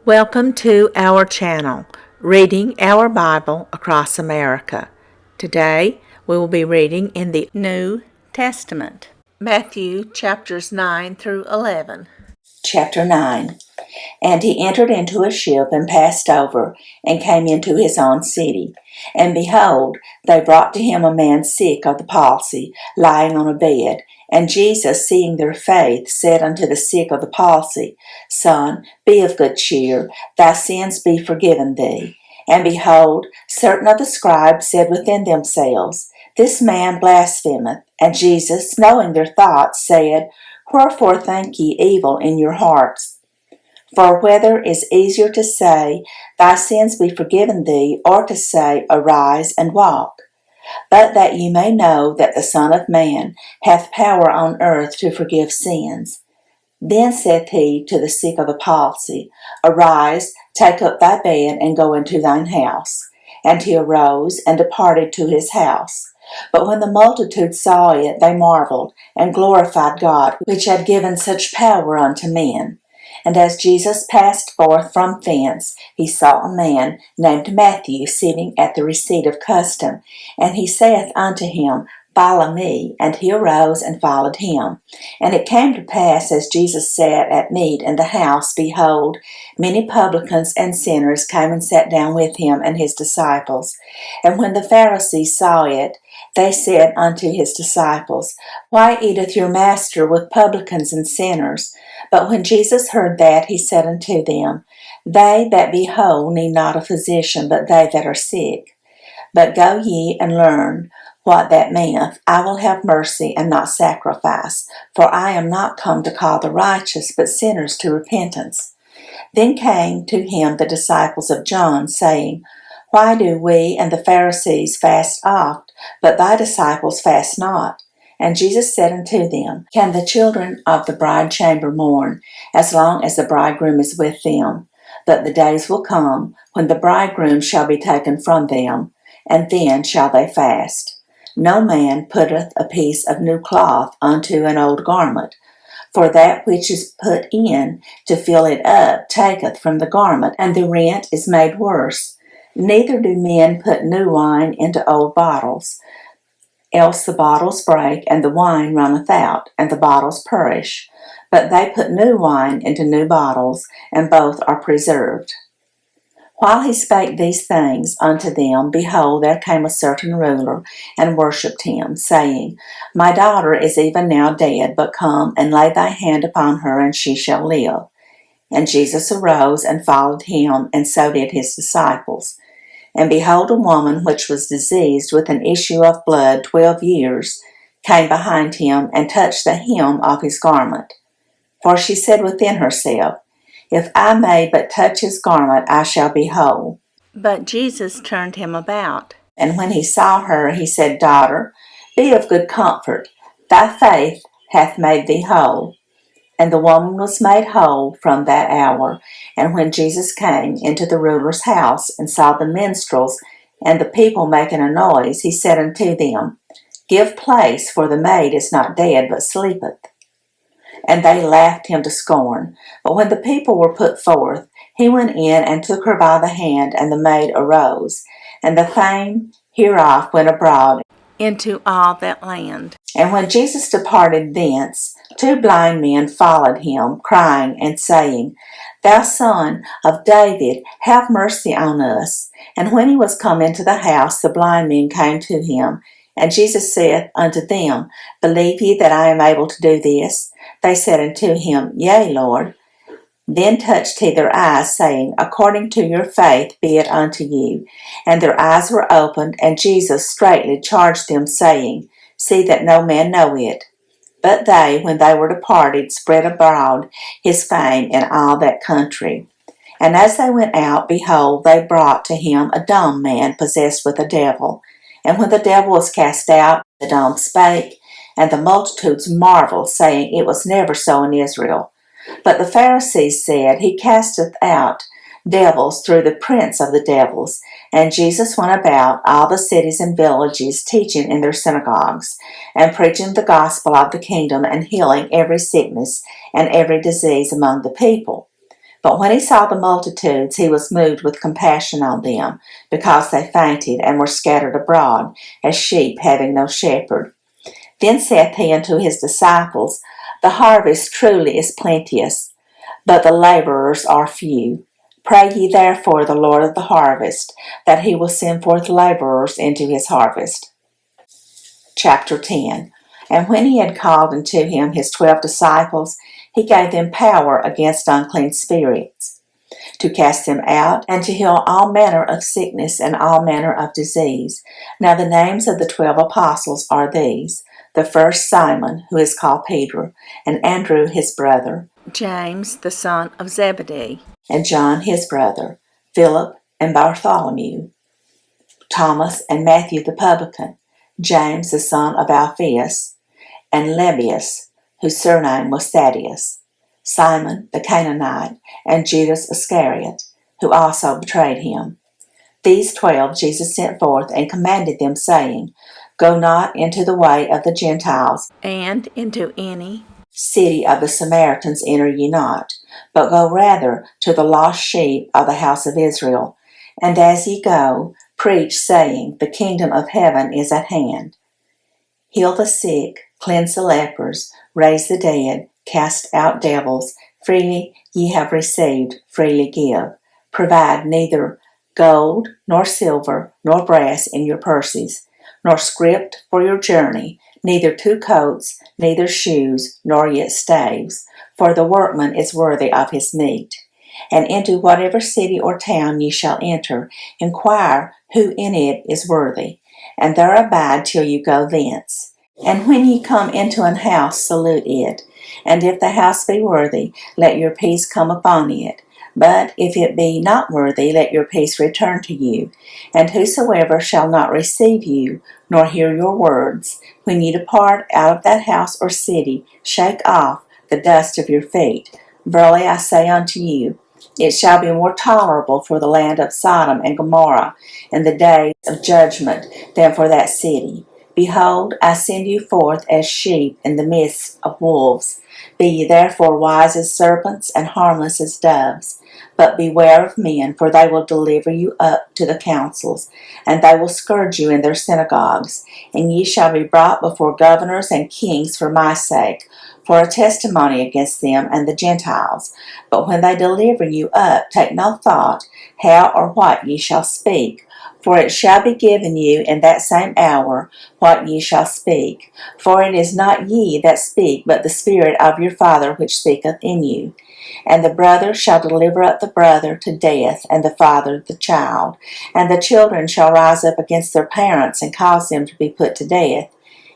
Welcome to our channel, Reading Our Bible Across America. Today we will be reading in the New Testament, Matthew chapters 9 through 11. Chapter 9. And he entered into a ship and passed over, and came into his own city. And behold, they brought to him a man sick of the palsy, lying on a bed. And Jesus, seeing their faith, said unto the sick of the palsy, Son, be of good cheer, thy sins be forgiven thee. And behold, certain of the scribes said within themselves, This man blasphemeth. And Jesus, knowing their thoughts, said, Wherefore think ye evil in your hearts? For whether is easier to say, Thy sins be forgiven thee, or to say, Arise and walk? But that ye may know that the Son of Man hath power on earth to forgive sins. Then saith he to the sick of the palsy, Arise, take up thy bed, and go into thine house. And he arose, and departed to his house. But when the multitude saw it, they marveled, and glorified God, which had given such power unto men. And as Jesus passed forth from thence, he saw a man named Matthew sitting at the receipt of custom. And he saith unto him, Follow me. And he arose and followed him. And it came to pass, as Jesus sat at meat in the house, behold, many publicans and sinners came and sat down with him and his disciples. And when the Pharisees saw it, they said unto his disciples, Why eateth your master with publicans and sinners? But when Jesus heard that, he said unto them, They that be whole need not a physician, but they that are sick. But go ye and learn what that meaneth. I will have mercy and not sacrifice, for I am not come to call the righteous, but sinners to repentance. Then came to him the disciples of John, saying, Why do we and the Pharisees fast oft, but thy disciples fast not? And Jesus said unto them, Can the children of the bride chamber mourn, as long as the bridegroom is with them? But the days will come, when the bridegroom shall be taken from them, and then shall they fast. No man putteth a piece of new cloth unto an old garment, for that which is put in to fill it up taketh from the garment, and the rent is made worse. Neither do men put new wine into old bottles, else the bottles break, and the wine runneth out, and the bottles perish. But they put new wine into new bottles, and both are preserved. While he spake these things unto them, behold, there came a certain ruler, and worshipped him, saying, My daughter is even now dead, but come and lay thy hand upon her, and she shall live. And Jesus arose and followed him, and so did his disciples. And behold, a woman which was diseased with an issue of blood 12 years came behind him, and touched the hem of his garment. For she said within herself, If I may but touch his garment, I shall be whole. But Jesus turned him about. And when he saw her, he said, Daughter, be of good comfort, thy faith hath made thee whole. And the woman was made whole from that hour. And when Jesus came into the ruler's house, and saw the minstrels and the people making a noise, he said unto them, Give place, for the maid is not dead, but sleepeth. And they laughed him to scorn. But when the people were put forth, he went in and took her by the hand, and the maid arose. And the fame hereof went abroad Into all that land. And when Jesus departed thence, 2 blind men followed him, crying and saying, Thou Son of David, have mercy on us. And when he was come into the house, the blind men came to him. And Jesus saith unto them, Believe ye that I am able to do this? They said unto him, Yea, Lord. Then touched he their eyes, saying, According to your faith be it unto you. And their eyes were opened, and Jesus straitly charged them, saying, See that no man know it. But they, when they were departed, spread abroad his fame in all that country. And as they went out, behold, they brought to him a dumb man possessed with a devil. And when the devil was cast out, the dumb spake, and the multitudes marveled, saying, It was never so in Israel. But the Pharisees said, He casteth out devils through the prince of the devils. And Jesus went about all the cities and villages, teaching in their synagogues, and preaching the gospel of the kingdom, and healing every sickness and every disease among the people. But when he saw the multitudes, he was moved with compassion on them, because they fainted and were scattered abroad, as sheep having no shepherd. Then saith he unto his disciples, The harvest truly is plenteous, but the laborers are few. Pray ye therefore the Lord of the harvest, that he will send forth laborers into his harvest. Chapter 10. And when he had called unto him his 12 disciples, he gave them power against unclean spirits, to cast them out, and to heal all manner of sickness and all manner of disease. Now the names of the 12 apostles are these: the first Simon, who is called Peter, and Andrew his brother, James the son of Zebedee, and John his brother, Philip and Bartholomew, Thomas and Matthew the publican, James the son of Alphaeus, and Lebbaeus, whose surname was Thaddeus, Simon the Canaanite, and Judas Iscariot, who also betrayed him. These 12 Jesus sent forth and commanded them, saying, Go not into the way of the Gentiles, and into any city of the Samaritans enter ye not, but go rather to the lost sheep of the house of Israel. And as ye go, preach, saying, The kingdom of heaven is at hand. Heal the sick, cleanse the lepers, raise the dead, cast out devils. Freely ye have received, freely give. Provide neither gold, nor silver, nor brass in your purses, nor scrip for your journey, neither 2 coats, neither shoes, nor yet staves, for the workman is worthy of his meat. And into whatever city or town ye shall enter, inquire who in it is worthy, and there abide till you go thence. And when ye come into an house, salute it. And if the house be worthy, let your peace come upon it. But if it be not worthy, let your peace return to you. And whosoever shall not receive you, nor hear your words, when ye depart out of that house or city, shake off the dust of your feet. Verily I say unto you, it shall be more tolerable for the land of Sodom and Gomorrah in the days of judgment than for that city. Behold, I send you forth as sheep in the midst of wolves. Be ye therefore wise as serpents and harmless as doves. But beware of men, for they will deliver you up to the councils, and they will scourge you in their synagogues. And ye shall be brought before governors and kings for my sake, for a testimony against them and the Gentiles. But when they deliver you up, take no thought how or what ye shall speak. For it shall be given you in that same hour what ye shall speak. For it is not ye that speak, but the Spirit of your Father which speaketh in you. And the brother shall deliver up the brother to death, and the father the child. And the children shall rise up against their parents, and cause them to be put to death.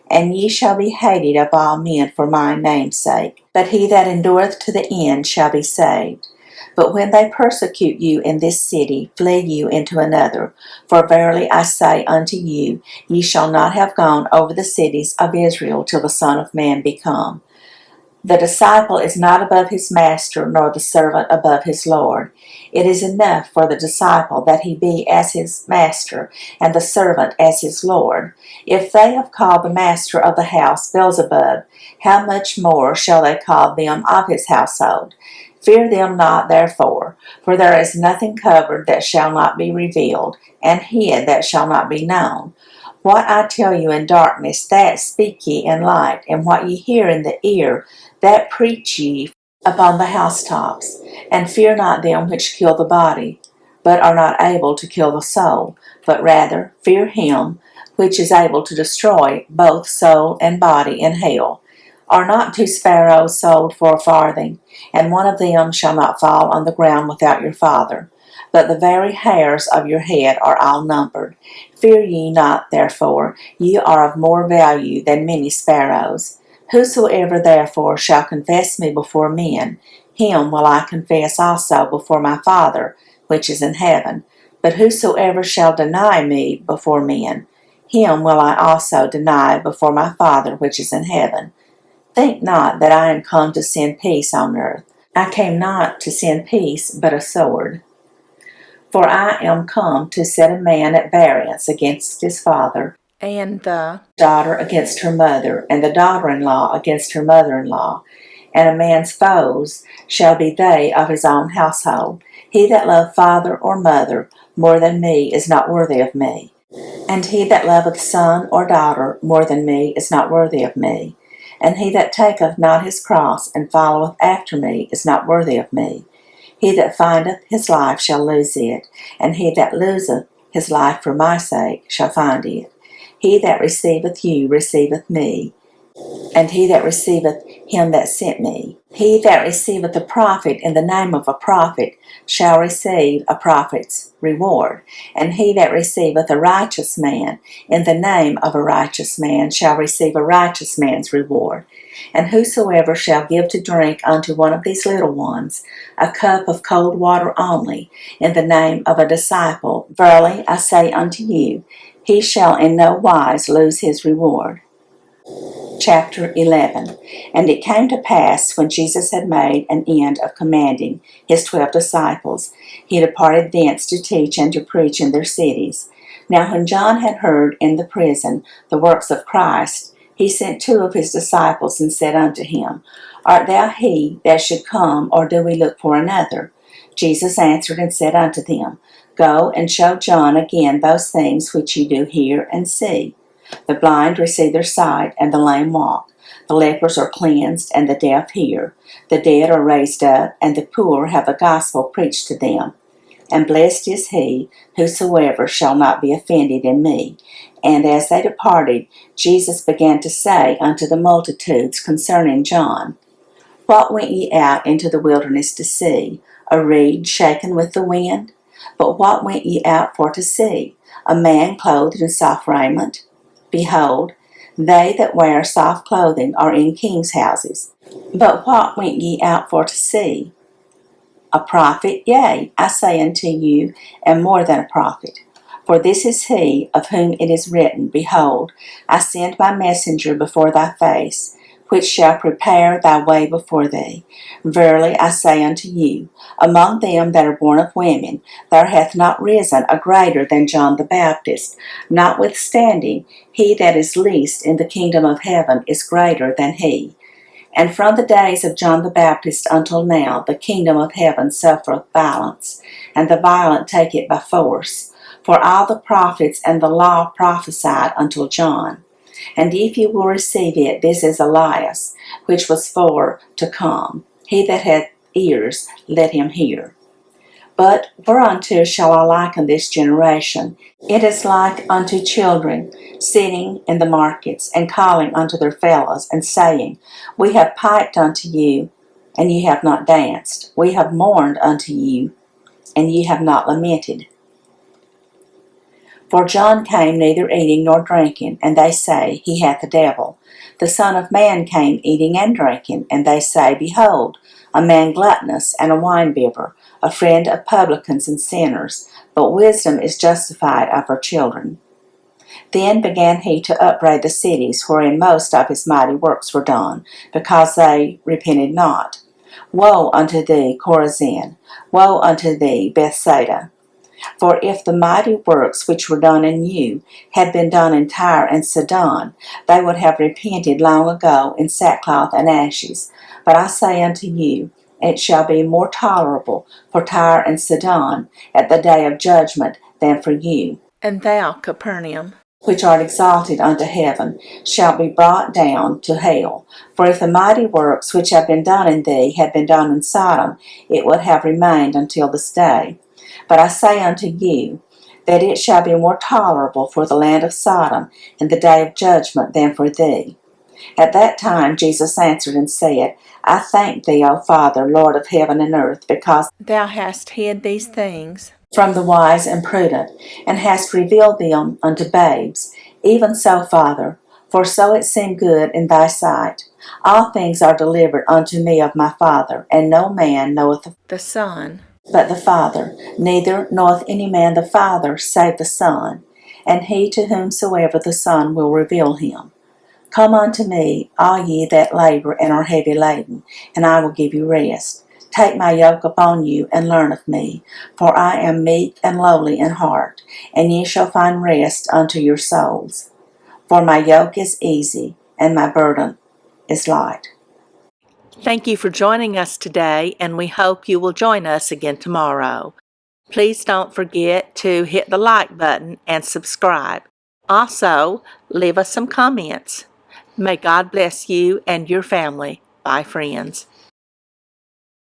And ye shall be hated of all men for my name's sake. But he that endureth to the end shall be saved. But when they persecute you in this city, flee you into another. For verily I say unto you, ye shall not have gone over the cities of Israel till the Son of Man be come. The disciple is not above his master, nor the servant above his Lord. It is enough for the disciple that he be as his master, and the servant as his Lord. If they have called the master of the house Beelzebub, how much more shall they call them of his household? Fear them not, therefore, for there is nothing covered that shall not be revealed, and hid that shall not be known. What I tell you in darkness, that speak ye in light, and what ye hear in the ear, that preach ye upon the housetops. And fear not them which kill the body, but are not able to kill the soul, but rather fear him which is able to destroy both soul and body in hell. Are not 2 sparrows sold for a farthing, and one of them shall not fall on the ground without your Father? But the very hairs of your head are all numbered. Fear ye not, therefore, ye are of more value than many sparrows. Whosoever therefore shall confess me before men, him will I confess also before my Father which is in heaven. But whosoever shall deny me before men, him will I also deny before my Father which is in heaven. Think not that I am come to send peace on earth. I came not to send peace, but a sword. For I am come to set a man at variance against his father, and the daughter against her mother, and the daughter-in-law against her mother-in-law, and a man's foes shall be they of his own household. He that loveth father or mother more than me is not worthy of me. And he that loveth son or daughter more than me is not worthy of me. And he that taketh not his cross and followeth after me is not worthy of me. He that findeth his life shall lose it, and he that loseth his life for my sake shall find it. He that receiveth you receiveth me, and he that receiveth him that sent me. He that receiveth a prophet in the name of a prophet shall receive a prophet's reward, and he that receiveth a righteous man in the name of a righteous man shall receive a righteous man's reward. And whosoever shall give to drink unto one of these little ones a cup of cold water only, in the name of a disciple, verily I say unto you, he shall in no wise lose his reward. Chapter 11. And it came to pass, when Jesus had made an end of commanding his 12 disciples, he departed thence to teach and to preach in their cities. Now when John had heard in the prison the works of Christ, he sent 2 of his disciples, and said unto him, Art thou he that should come, or do we look for another? Jesus answered and said unto them, Go and show John again those things which ye do hear and see. The blind receive their sight, and the lame walk. The lepers are cleansed, and the deaf hear. The dead are raised up, and the poor have the gospel preached to them. And blessed is he whosoever shall not be offended in me. And as they departed, Jesus began to say unto the multitudes concerning John, What went ye out into the wilderness to see? A reed shaken with the wind? But what went ye out for to see? A man clothed in soft raiment? Behold, they that wear soft clothing are in kings' houses. But what went ye out for to see? A prophet? Yea, I say unto you, and more than a prophet. For this is he of whom it is written, Behold, I send my messenger before thy face, which shall prepare thy way before thee. Verily I say unto you, among them that are born of women, there hath not risen a greater than John the Baptist. Notwithstanding, he that is least in the kingdom of heaven is greater than he. And from the days of John the Baptist until now, the kingdom of heaven suffereth violence, and the violent take it by force. For all the prophets and the law prophesied until John. And if you will receive it, this is Elias, which was for to come. He that hath ears, let him hear. But whereunto shall I liken this generation? It is like unto children sitting in the markets, and calling unto their fellows, and saying, We have piped unto you, and ye have not danced. We have mourned unto you, and ye have not lamented. For John came neither eating nor drinking, and they say, He hath a devil. The Son of Man came eating and drinking, and they say, Behold, a man gluttonous and a winebibber, a friend of publicans and sinners, but wisdom is justified of her children. Then began he to upbraid the cities wherein most of his mighty works were done, because they repented not. Woe unto thee, Chorazin! Woe unto thee, Bethsaida! For if the mighty works which were done in you had been done in Tyre and Sidon, they would have repented long ago in sackcloth and ashes. But I say unto you, it shall be more tolerable for Tyre and Sidon at the day of judgment than for you. And thou, Capernaum, which art exalted unto heaven, shall be brought down to hell. For if the mighty works which have been done in thee had been done in Sodom, it would have remained until this day. But I say unto you, that it shall be more tolerable for the land of Sodom in the day of judgment than for thee. At that time Jesus answered and said, I thank thee, O Father, Lord of heaven and earth, because thou hast hid these things from the wise and prudent, and hast revealed them unto babes. Even so, Father, for so it seemed good in thy sight. All things are delivered unto me of my Father, and no man knoweth the Son, but the Father, neither knoweth any man the Father, save the Son, and he to whomsoever the Son will reveal him. Come unto me, all ye that labor and are heavy laden, and I will give you rest. Take my yoke upon you, and learn of me, for I am meek and lowly in heart, and ye shall find rest unto your souls. For my yoke is easy, and my burden is light. Thank you for joining us today, and we hope you will join us again tomorrow. Please don't forget to hit the like button and subscribe. Also, leave us some comments. May God bless you and your family. Bye, friends.